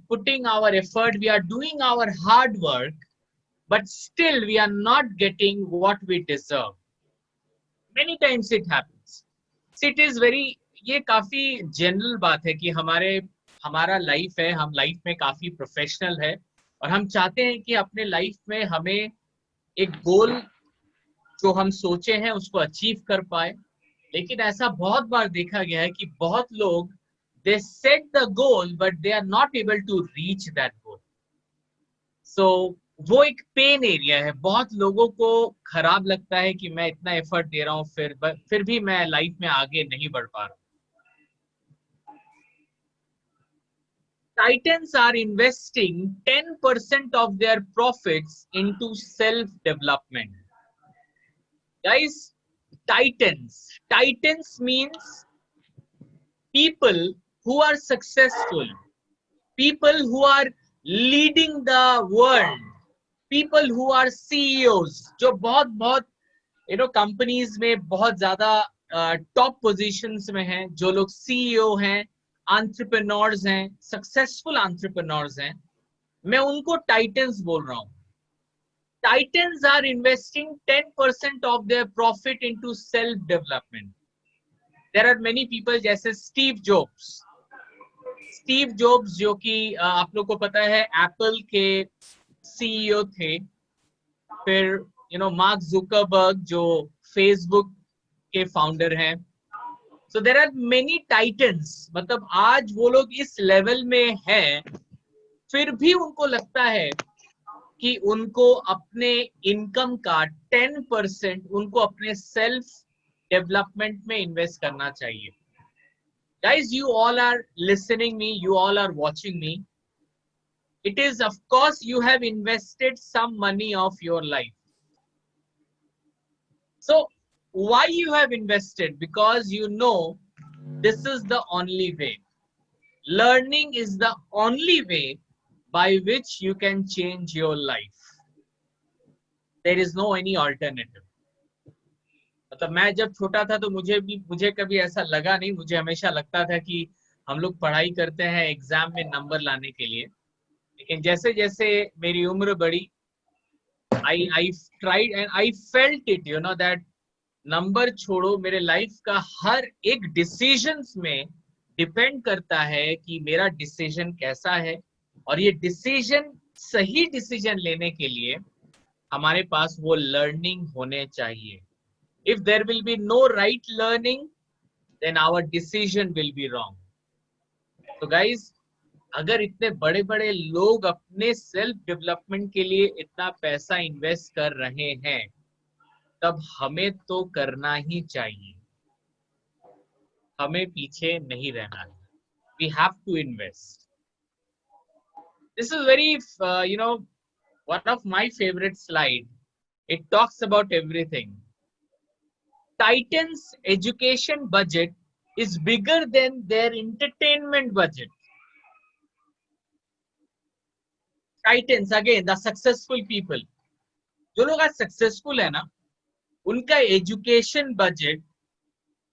putting our effort, we are doing our hard work, but still we are not getting what we deserve. Many times it happens. It is very, ये काफी general बात है कि हमारा life है, हम life में काफी प्रोफेशनल है और हम चाहते हैं कि अपने लाइफ में हमें एक गोल जो हम सोचे हैं उसको अचीव कर पाए। लेकिन ऐसा बहुत बार देखा गया है कि बहुत लोग they set the goal but they are not able to reach that goal. So वो एक पेन एरिया है। बहुत लोगों को खराब लगता है कि मैं इतना एफर्ट दे रहा हूँ फिर भी मैं लाइफ में आगे नहीं बढ़ पा रहा। Titans are investing 10% of their profits into self-development. Guys, Titans means people who are successful, people who are leading the world, people who are CEOs, जो बहुत कंपनीज में बहुत ज्यादा टॉप पोजीशंस में हैं, जो लोग CEO हैं, एंटरप्रेन्योर्स हैं, सक्सेसफुल एंटरप्रेन्योर्स हैं, मैं उनको टाइटन्स बोल रहा हूं। Titans are investing 10% of their profit into self development. There are many people जैसे स्टीव जॉब्स जो कि आप लोग को पता है एप्पल के CEO थे। फिर मार्क जुकरबर्ग जो फेसबुक के फाउंडर हैं। So there are many titans, मतलब आज वो लोग इस लेवल में हैं, फिर भी उनको लगता है कि उनको अपने इनकम का 10% उनको अपने सेल्फ डेवलपमेंट में इन्वेस्ट करना चाहिए। Guys, you all are listening me, you all are watching me. It is, of course, you have invested some money of your life. So why you have invested? Because you know this is the only way. Learning is the only way by which you can change your life. There is no any alternative. मतलब मैं जब छोटा था तो मुझे कभी ऐसा लगा नहीं। मुझे हमेशा लगता था कि हम लोग पढ़ाई करते हैं एग्जाम में नंबर लाने के लिए। लेकिन जैसे जैसे मेरी उम्र बढ़ी, I tried and I felt it, that number छोड़ो, मेरे लाइफ का हर एक डिसीजंस में डिपेंड करता है कि मेरा डिसीजन कैसा है। और ये डिसीजन, सही डिसीजन लेने के लिए हमारे पास वो लर्निंग होने चाहिए। If there will be no right learning, then our decision will be wrong. So guys, अगर इतने बड़े बड़े लोग अपने सेल्फ डेवलपमेंट के लिए इतना पैसा इन्वेस्ट कर रहे हैं, तब हमें तो करना ही चाहिए। हमें पीछे नहीं रहना है। We have to invest. This is very, one of my favorite slide. It talks about everything. Titan's education budget is bigger than their entertainment budget. Titans, again, the successful people. जो लोग आज सक्सेसफुल है ना, उनका education budget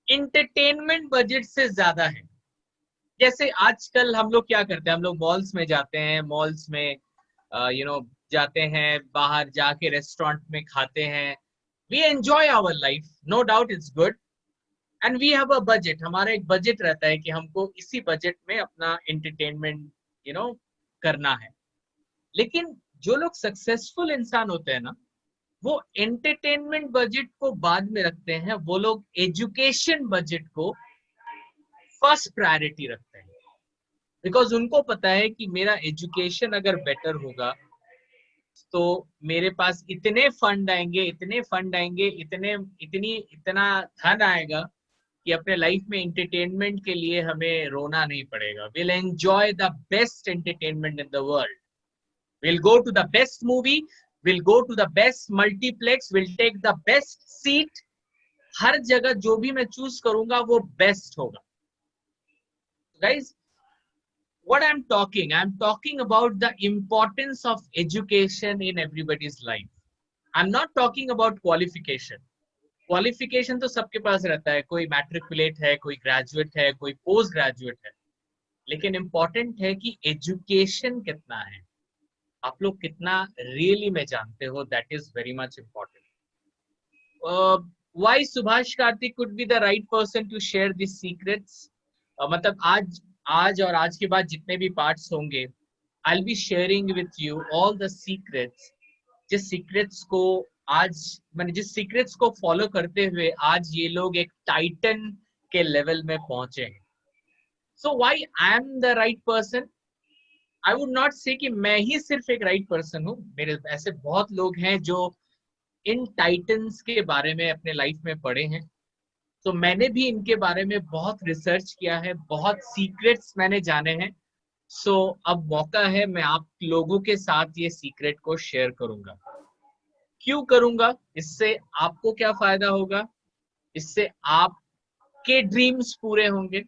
entertainment budget से ज्यादा है। जैसे आजकल हम लोग क्या करते हैं, हम लोग मॉल्स में जाते हैं, मॉल्स में जाते हैं, बाहर जाके रेस्टोरेंट में खाते हैं। We enjoy our life, no doubt it's good, and we have a budget. हमारा एक बजट रहता है कि हमको इसी बजट में अपना एंटरटेनमेंट करना है। लेकिन जो लोग सक्सेसफुल इंसान होते हैं ना, वो एंटरटेनमेंट बजट को बाद में रखते हैं, वो लोग एजुकेशन बजट को फर्स्ट प्रायोरिटी रखते हैं। बिकॉज उनको पता है कि मेरा एजुकेशन अगर बेटर होगा तो मेरे पास इतने फंड आएंगे, इतना धन आएगा कि अपने लाइफ में एंटरटेनमेंट के लिए हमें रोना नहीं पड़ेगा। Will enjoy the best entertainment in the world, will go to the best movie, will go to the best multiplex, will take the best seat. हर जगह जो भी मैं चूज करूंगा वो बेस्ट होगा। Guys, what I'm talking about the importance of education in everybody's life. I'm not talking about qualification. Qualification तो सबके पास रहता है, कोई मैट्रिकुलेट है, कोई ग्रेजुएट है, कोई पोस्ट ग्रेजुएट है। लेकिन इम्पोर्टेंट है कि एजुकेशन कितना है, आप लोग कितना रियली में जानते हो, that is very much important. Why Subhash Karthik could be the right person to share these secrets? मतलब आज और आज के बाद जितने भी पार्ट्स होंगे, I'll be sharing with you all the secrets. जिस सीक्रेट्स को आज मैंने जिस सीक्रेट्स को फॉलो करते हुए आज ये लोग एक टाइटन के लेवल में पहुंचे हैं. So why I am the right person? I would not से कि मैं ही सिर्फ एक राइट पर्सन हूँ. मेरे ऐसे बहुत लोग हैं जो इन टाइटन्स के बारे में अपने लाइफ में पढ़े हैं. तो मैंने भी इनके बारे में बहुत रिसर्च किया है, बहुत सीक्रेट्स मैंने जाने हैं. सो अब मौका है, मैं आप लोगों के साथ ये सीक्रेट को शेयर करूंगा. क्यों करूंगा? इससे आपको क्या फायदा होगा? इससे आपके ड्रीम्स पूरे होंगे.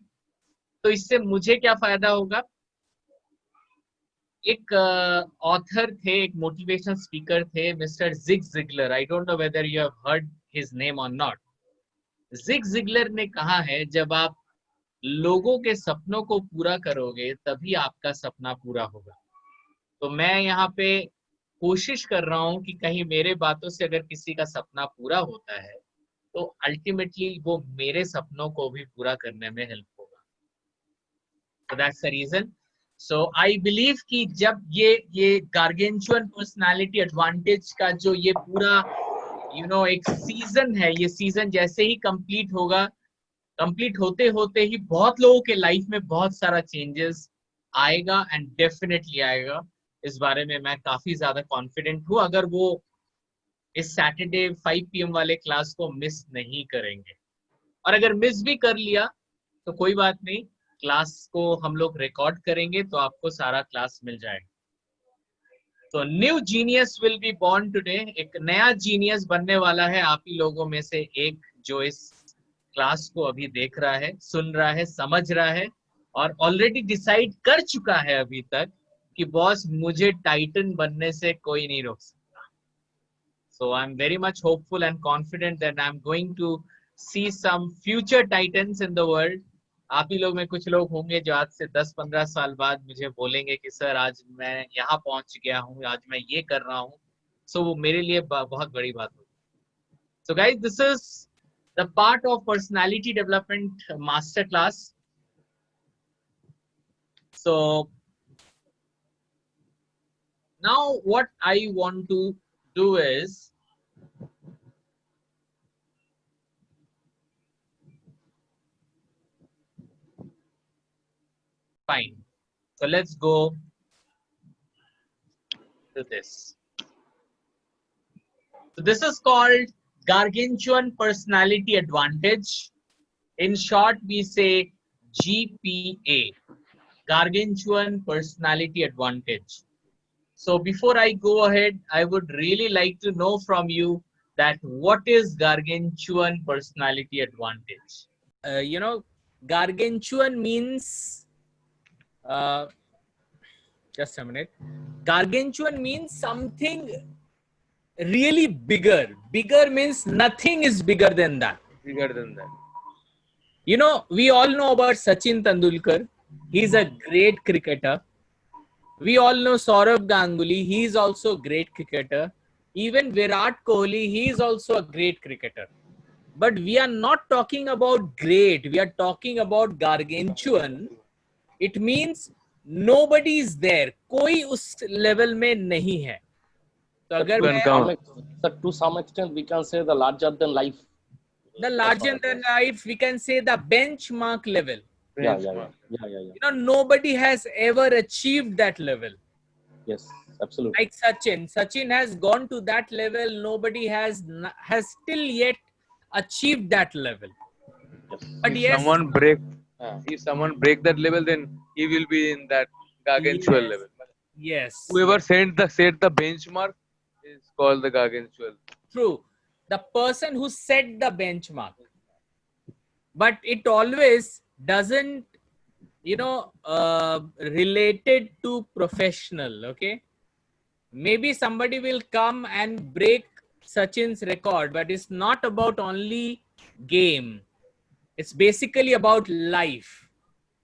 तो इससे मुझे क्या फायदा होगा? एक ऑथर थे, एक मोटिवेशनल स्पीकर थे, mister Zig Ziglar. I don't know whether you have heard his name और नॉट. जिग जिगलर ने कहा है, जब आप लोगों के सपनों को पूरा करोगे तभी आपका सपना पूरा होगा. तो मैं यहाँ पे कोशिश कर रहा हूँ कि कहीं मेरे बातों से अगर किसी का सपना पूरा होता है तो अल्टीमेटली वो मेरे सपनों को भी पूरा करने में हेल्प होगा. तो that's the reason. So I believe कि जब ये गार्गेंचुअन पर्सनालिटी एडवांटेज का जो ये पूरा एक सीजन है, ये सीजन जैसे ही कंप्लीट होगा, कंप्लीट होते होते ही बहुत लोगों के लाइफ में बहुत सारा चेंजेस आएगा एंड डेफिनेटली आएगा. इस बारे में मैं काफी ज्यादा कॉन्फिडेंट हूँ. अगर वो इस सैटरडे 5 PM वाले क्लास को मिस नहीं करेंगे, और अगर मिस भी कर लिया तो कोई बात नहीं, क्लास को हम लोग रिकॉर्ड करेंगे तो आपको सारा क्लास मिल जाएगा. तो new genius will be born today. एक नया जीनियस बनने वाला है आप ही लोगों में से एक, जो इस क्लास को अभी देख रहा है, सुन रहा है, समझ रहा है और ऑलरेडी डिसाइड कर चुका है अभी तक कि बॉस मुझे टाइटन बनने से कोई नहीं रोक सकता. So I am very much hopeful and confident that I am going to see some future titans in the world. आप ही लोग में कुछ लोग होंगे जो आज से 10-15 साल बाद मुझे बोलेंगे कि सर आज मैं यहाँ पहुंच गया हूँ, आज मैं ये कर रहा हूँ. सो वो मेरे लिए बहुत बड़ी बात होगी. So guys, this is the part of personality development master class. So now what I want to do is fine. So let's go to this. So this is called Gargantuan Personality Advantage. In short, we say GPA, Gargantuan Personality Advantage. So before I go ahead, I would really like to know from you that what is Gargantuan Personality Advantage? Gargantuan means, just a minute. Gargantuan means something really bigger. Bigger means nothing is bigger than that. Bigger than that. We all know about Sachin Tendulkar. He's a great cricketer. We all know Saurabh Ganguly. He is also a great cricketer. Even Virat Kohli, he is also a great cricketer. But we are not talking about great. We are talking about gargantuan. It means nobody is there. कोई उस level में नहीं है. तो अगर मैं to some extent we can say the larger than life. The larger than life, we can say the benchmark level. Yeah. Nobody has ever achieved that level. Yes, absolutely. Like Sachin has gone to that level. Nobody has still yet achieved that level. Yes. But if someone break that level, then he will be in that gargantuan level. Yes. Whoever set the benchmark is called the gargantuan. True. The person who set the benchmark. But it always doesn't, related to professional. Okay. Maybe somebody will come and break Sachin's record, but it's not about only game. It's basically about life.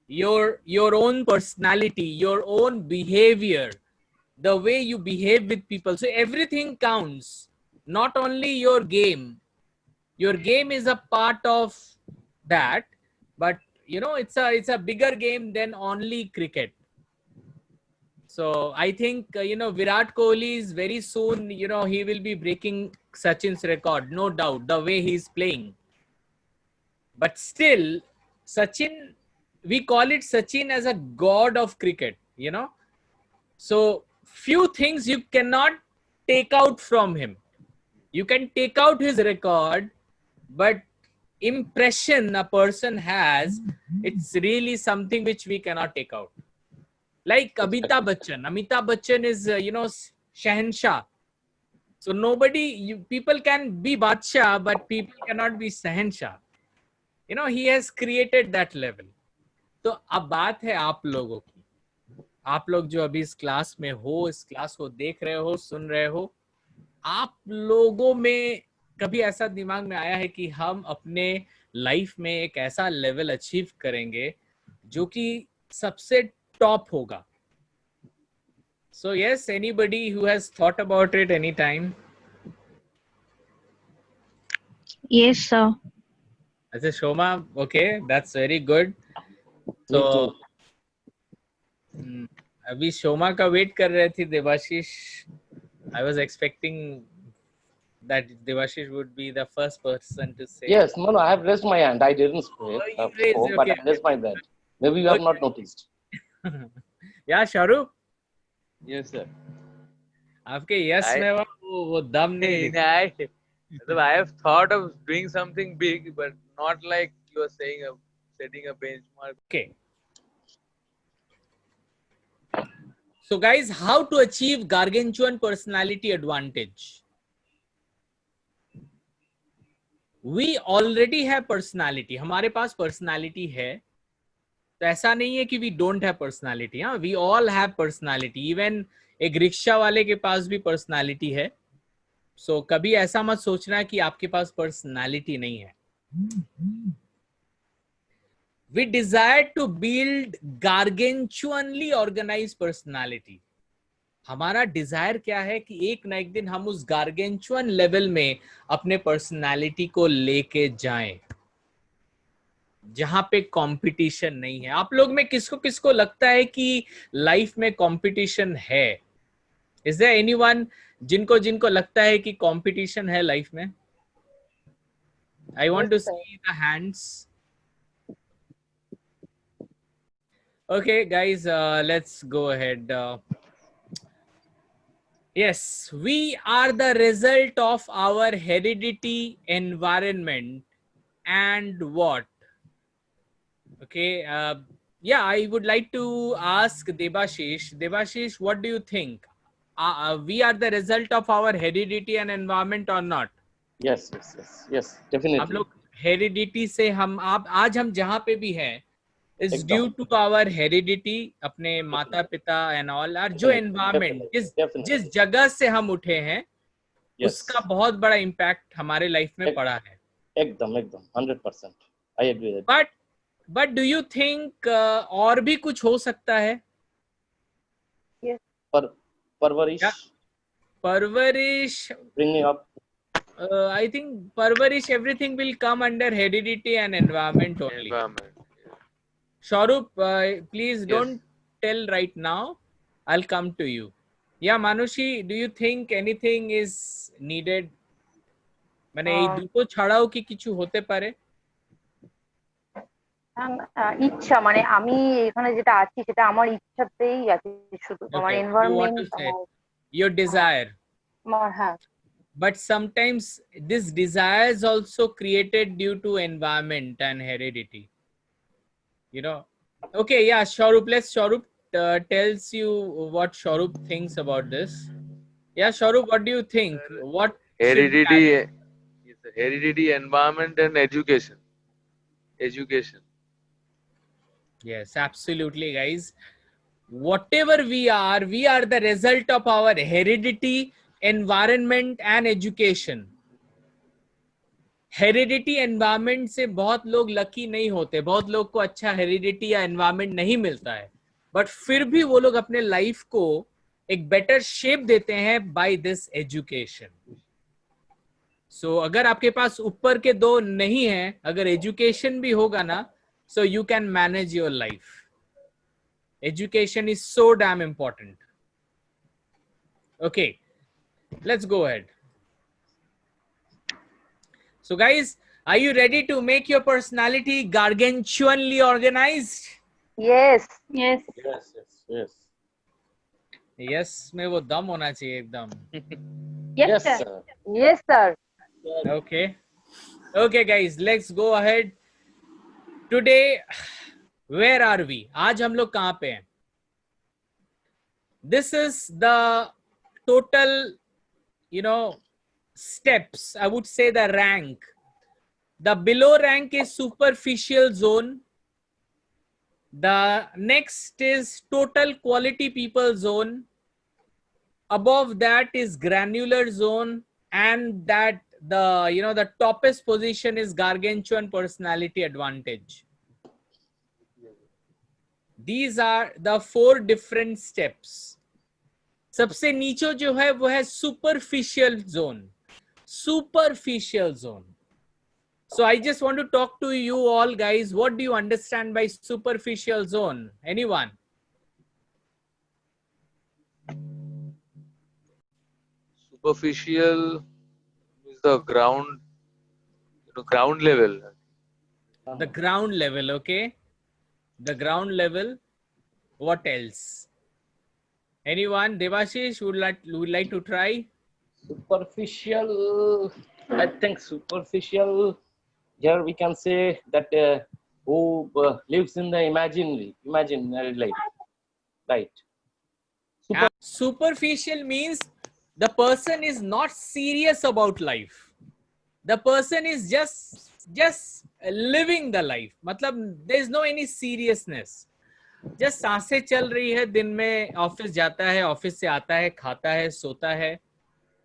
your own personality, your own behavior, the way you behave with people. So everything counts, not only your game. Your game is a part of that, but you know, it's a bigger game than only cricket. So I think you know, Virat Kohli is very soon, you know, he will be breaking Sachin's record, no doubt, the way he's playing. But still, Sachin, we call it Sachin as a god of cricket, you know. So few things you cannot take out from him. You can take out his record, but impression a person has, it's really something which we cannot take out. Like Amitabh Bachchan. Amitabh Bachchan is, you know, Shahenshah. So people can be Badshah, but people cannot be Shahenshah. You know, he has created that level. तो अब बात है आप लोगों की. आप लोग जो अभी इस क्लास में हो, इस क्लास को देख रहे हो, सुन रहे हो, आप लोगों में कभी ऐसा दिमाग में आया है कि हम अपने लाइफ में एक ऐसा लेवल अचीव करेंगे जो कि सबसे टॉप होगा? So yes, anybody who has thought about it any time? Yes, sir. अच्छा Shoma, okay, that's very good. Me So too. अभी शोमा का वेट कर रहे थे Debashish. I was expecting that Devashish would be the first person to say. Yes, no, I have raised my hand. I didn't say Oh, it, you raised, before, but okay. I raised my hand. Maybe you have not noticed. Yeah, Shahrukh, Yes, sir. आपके yes में वो दम नहीं दिखा. I have thought of doing something big, but not like you are saying, setting a benchmark. Okay. So guys, how to achieve gargantuan personality advantage? We already have personality. हमारे पास personality है. तो ऐसा नहीं है कि we don't have personality. हाँ, we all have personality. Even एक rickshaw वाले के पास भी personality है. So कभी ऐसा मत सोचना कि आपके पास personality नहीं है. We desire to build gargantuanly organized personality. हमारा डिजायर क्या है कि एक ना एक दिन हम उस गार्गेंचुअन लेवल में अपने पर्सनालिटी को लेके जाएं, जहां पे कंपटीशन नहीं है. आप लोग में किसको किसको लगता है कि लाइफ में कंपटीशन है? इज देयर एनीवन जिनको जिनको लगता है कि कंपटीशन है लाइफ में? I want to see the hands. Okay guys, let's go ahead. Yes, we are the result of our heredity, environment, and what? Okay, yeah, I would like to ask Debashish. Debashish, what do you think? We are the result of our heredity and environment or not? Yes, definitely. आप लोग heredity से हम आज हम जहाँ पे भी हैं, is due to our heredity, अपने माता पिता and all, और जो environment, जिस जगह से हम उठे हैं, उसका बहुत बड़ा impact हमारे लाइफ में पड़ा है. एकदम 100%. I agree with that. But do you think और भी कुछ हो सकता है? Yes. परवरिश. परवरिश. Bringing up. I think परवरिश, everything will come under heredity and environment only. Environment. Sharup, please don't tell right now. I'll come to you. Yeah, Manushi, do you think anything is needed? মানে এই দুটো ছাড়াও কি কিছু হতে পারে? ইচ্ছা, মানে আমি এখানে যেটা আছি সেটা আমার ইচ্ছাতেই আছে শুধু. আমার এনভায়রনমেন্ট, your desire. হ্যাঁ. But sometimes this desire is also created due to environment and heredity. You know. Okay, yeah, Sharup, Sharup tells you what Sharup thinks about this. Yeah, Sharup, what do you think? What heredity, environment, and education. Yes, absolutely, guys. Whatever we are the result of our heredity, environment, and education. Heredity environment से बहुत लोग lucky नहीं होते, बहुत लोग को अच्छा heredity या एनवायरनमेंट नहीं मिलता है, बट फिर भी वो लोग अपने लाइफ को एक बेटर शेप देते हैं बाय दिस एजुकेशन। सो अगर आपके पास ऊपर के दो नहीं है, अगर एजुकेशन भी होगा ना, so you can manage your life. Education is so damn important. Okay, let's go ahead. So guys, are you ready to make your personality gargantuanly organized? Yes Yes, yes, yes. Yes, में वो दम होना चाहिए एकदम। Yes, sir. Yes sir. Okay. Okay guys, let's go ahead. Today, where are we? आज हम लोग कहाँ पे हैं? This is the total, steps. I would say the rank. The below rank is superficial zone. The next is total quality people zone. Above that is granular zone, and that the toppest position is gargantuan personality advantage. These are the 4 different steps. सबसे नीचे जो है वो है superficial zone. Superficial zone. So I just want to talk to you all guys. What do you understand by superficial zone? Anyone? Superficial is the ground, ground level. The ground level, okay? The ground level. What else? Anyone? Devashish would like to try? Superficial, I think superficial, here we can say that who lives in the imaginary life, right? Superficial means the person is not serious about life. The person is just living the life. मतलब there is no any seriousness. Just सांसें चल रही है, दिन में office जाता है, office से आता है, खाता है, सोता है।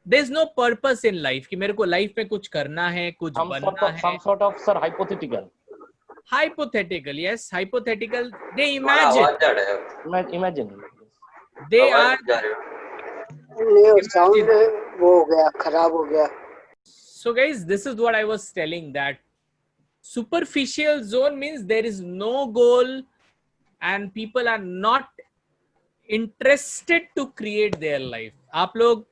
There is no purpose in life कि मेरे को लाइफ में कुछ करना है, कुछ बनना है। Some sort of sir hypothetical. Hypothetical, yes, hypothetical. They imagine. Imagine. They are. Sound वो हो गया, खराब हो गया। So guys, this is what I was telling, that superficial zone means there is no goal and people are not interested to create their life. आप लोग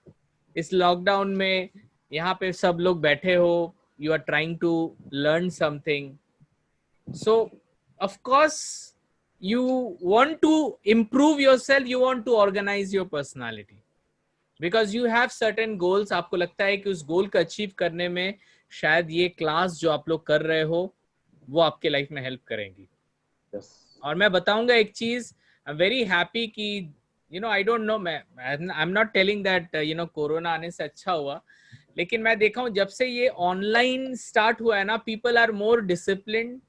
इस lockdown में यहाँ पे सब लोग बैठे हो, you are trying to learn something, so of course you want to improve yourself, you want to organize your personality because you have certain goals. आपको लगता है कि उस गोल को अचीव करने में शायद ये क्लास जो आप लोग कर रहे हो वो आपके लाइफ में हेल्प करेंगी। Yes. और मैं बताऊंगा एक चीज, आई एम वेरी हैप्पी कि आई don't no, I am not telling that corona आने से अच्छा हुआ, लेकिन मैं देखा हूं जब से ये ऑनलाइन स्टार्ट हुआ है ना, people are more disciplined,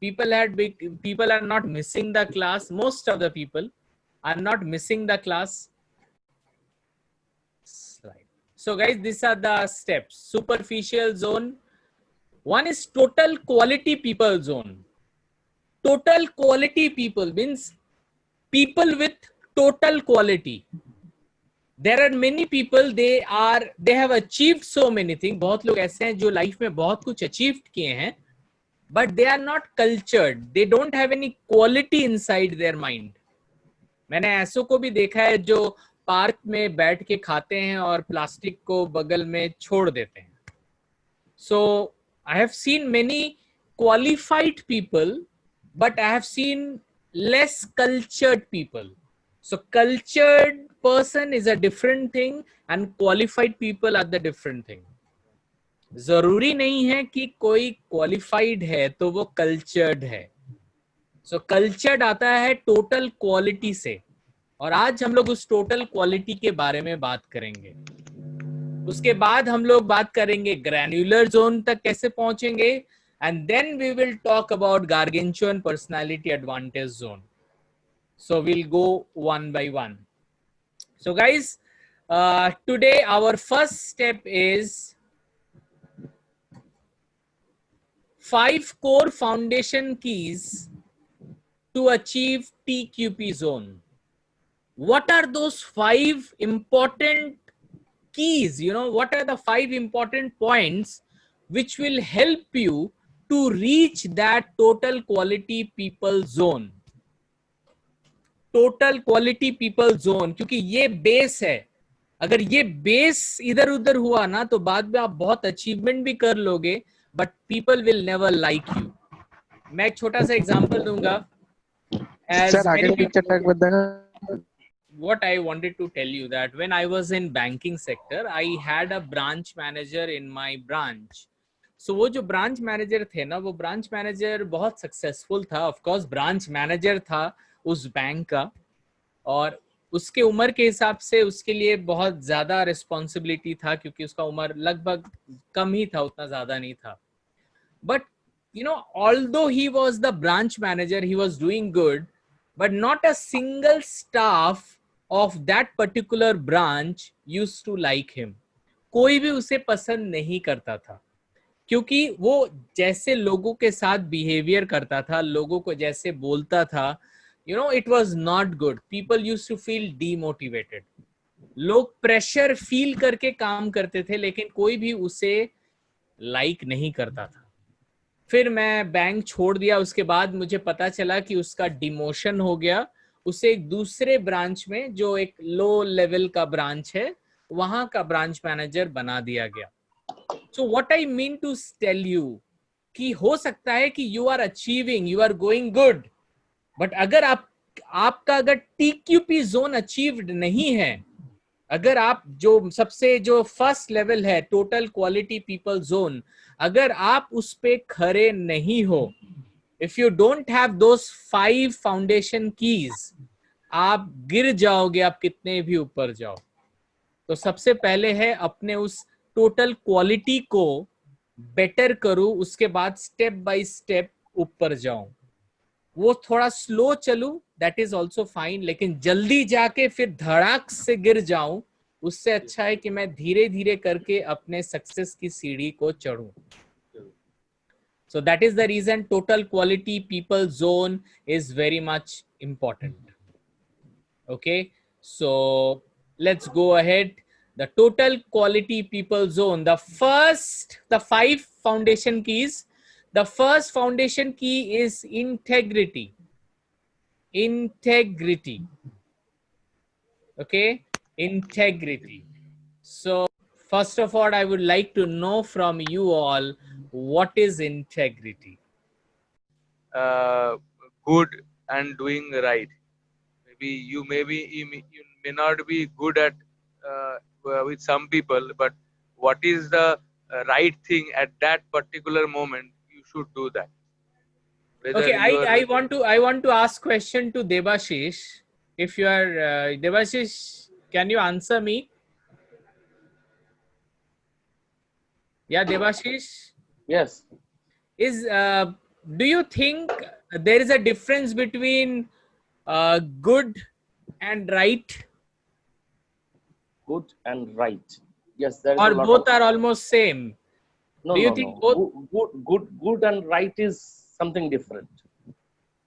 people are not missing the class. Most of the people are not missing the class. So guys, these are the steps. Superficial zone. One is total quality people zone. Total quality people means people with total quality. There are many people, they have achieved so many things. बहुत लोग ऐसे हैं जो life में बहुत कुछ achieve किए हैं, but they are not cultured. They don't have any quality inside their mind. मैंने ऐसों को भी देखा है जो पार्क में बैठ के खाते हैं और प्लास्टिक को बगल में छोड़ देते हैं. So I have seen many qualified people, but I have seen less cultured people. So cultured person is a different thing and qualified people are the different thing. जरूरी नहीं है कि कोई क्वालिफाइड है तो वो कल्चर्ड है. सो कल्चर्ड आता है टोटल क्वालिटी से, और आज हम लोग उस टोटल क्वालिटी के बारे में बात करेंगे. उसके बाद हम लोग बात करेंगे ग्रैन्युलर जोन तक कैसे पहुंचेंगे, and then we will talk about gargantuan personality advantage zone. So we'll go one by one. So guys, today our first step is 5 core foundation keys to achieve TQP zone. What are those 5 important keys? You know, what are the 5 important points which will help you to reach that total quality people zone? Total quality people zone, क्योंकि ये base है. अगर ये base इधर उधर हुआ ना तो बाद में आप बहुत अचीवमेंट भी कर लोगे, but people will never like you. मैं एक छोटा सा एग्जांपल दूंगा. सर आगे पिक्चर टैग बताना. What I wanted to tell you that when I was in banking sector, I had a branch manager in my branch. So वो जो branch manager थे ना, वो ब्रांच मैनेजर बहुत सक्सेसफुल था. ऑफ कोर्स ब्रांच मैनेजर था उस bank का, और उसके उम्र के हिसाब से उसके लिए बहुत ज्यादा रिस्पॉन्सिबिलिटी था, क्योंकि उसका उम्र लगभग कम ही था, उतना ज्यादा नहीं था. But you know, although he was the branch manager, he was doing good, but not a single staff of that particular branch used to like him. कोई भी उसे पसंद नहीं करता था, क्योंकि वो जैसे लोगों के साथ बिहेवियर करता था, लोगों को जैसे बोलता था, you know, it was not good. People used to feel demotivated. लोग प्रेशर फील करके काम करते थे, लेकिन कोई भी उसे लाइक नहीं करता था. फिर मैं बैंक छोड़ दिया. उसके बाद मुझे पता चला कि उसका डिमोशन हो गया. उसे एक दूसरे ब्रांच में, जो एक लो लेवल का ब्रांच है, वहां का ब्रांच मैनेजर बना दिया गया. So what I mean to tell you कि हो सकता है कि you are achieving, you are going good, but अगर आपका अगर टीक्यूपी जोन अचीव्ड नहीं है, अगर आप जो फर्स्ट लेवल है टोटल क्वालिटी पीपल जोन, अगर आप उस पे खरे नहीं हो, if you don't have those 5 foundation keys, आप गिर जाओगे, आप कितने भी ऊपर जाओ. तो सबसे पहले है अपने उस टोटल क्वालिटी को बेटर करूं, उसके बाद स्टेप बाय स्टेप ऊपर जाऊं. वो थोड़ा स्लो चलूं, दैट इज ऑल्सो फाइन, लेकिन जल्दी जाके फिर धड़ाक से गिर जाऊं, उससे अच्छा है कि मैं धीरे धीरे करके अपने सक्सेस की सीढ़ी को चढ़ूं. So that is the reason total quality people zone is very much important. Okay, so let's go ahead. The total quality people zone, the 5 foundation keys. The first foundation key is integrity. Okay, integrity. So first of all, I would like to know from you all, what is integrity? Good and doing right. Maybe you may not be good at with some people, but what is the right thing at that particular moment, you should do that. Whether Okay, you are- I want to ask question to Debashish. If you are Debashish, can you answer me? Yeah, Debashish. Yes. Do you think there is a difference between good and right, Good and right. Yes, there is or a lot both of, are almost same? no, do you no, think no. both? Good and right is something different.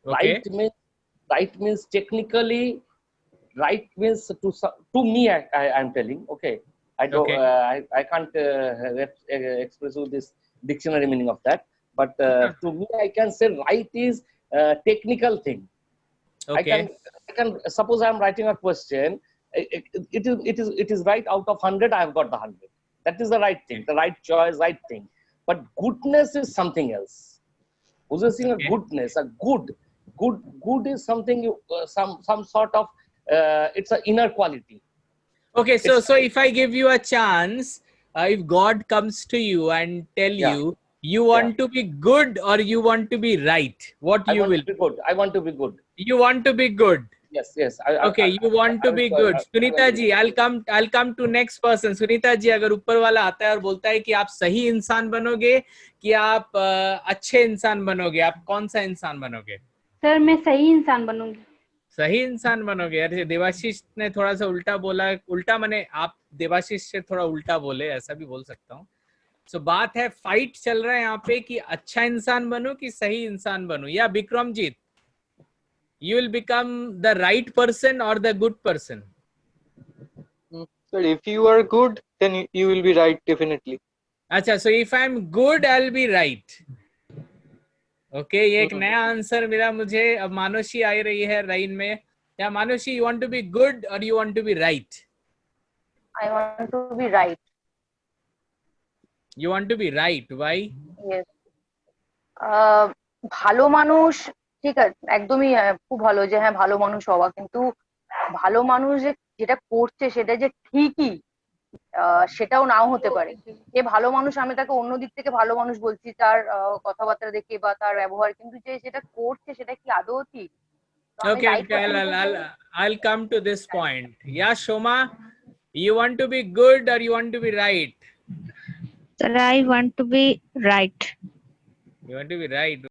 Okay. Right means technically, right means to me, I'm telling, okay, I don't, Okay. I can't express you this dictionary meaning of that, but to me, I can say right is technical thing. Okay. I can suppose I'm writing a question. It is right out of 100. I've got the 100. That is the right thing, the right choice, right thing. But goodness is something else. Possessing Okay. a goodness, good is something you some sort of it's an inner quality. Okay, so It's- if I give you a chance, if God comes to you and tell Yeah. you want to be good or you want to be right, what I you want will? to be good. I want to be good. You want to be good. Yes. Okay, you want to be good. Sunita ji, I'll come to next person. Sunita ji, अगर ऊपर वाला आता है और बोलता है कि आप सही इंसान बनोगे कि आप अच्छे इंसान बनोगे, आप कौन सा इंसान बनोगे? सर मैं सही इंसान बनूंगी. सही इंसान बनोगे. अरे देवाशीष ने थोड़ा सा उल्टा बोला. उल्टा माने आप देवाशीष से थोड़ा उल्टा बोले, ऐसा भी बोल सकता हूँ. सो बात है, फाइट चल रहा है यहाँ पे कि अच्छा इंसान बनूं कि सही इंसान बनूं. या Vikramjit, you will become the right person or the good person? But if you are good, then you will be right definitely. अच्छा, so if I'm good, I'll be right. Okay, ये एक नया आंसर मिला मुझे. अब मानुषी आई रही है लाइन में. या मानुषी, you want to be good or you want to be right? I want to be right. You want to be right. Why? Yes. ভালো মানুষ, ঠিক আছে, একদমই খুব ভালো যে হ্যাঁ ভালো মানুষ হওয়া, কিন্তু ভালো মানুষ যে যেটা করছে সেটা যে ঠিকই সেটাও নাও হতে পারে. যে ভালো মানুষ, আমি তাকে অন্য দিক থেকে ভালো মানুষ বলছি, তার কথাবার্তা দেখে বা তার ব্যবহার, কিন্তু যে যেটা করছে সেটা কি আদৌ ঠিক? তো আমি Okay, right okay, person I'll come to this point. Yeah, Shoma, you want to be good or you want to be right? Sir, I want to be right. You want to be right.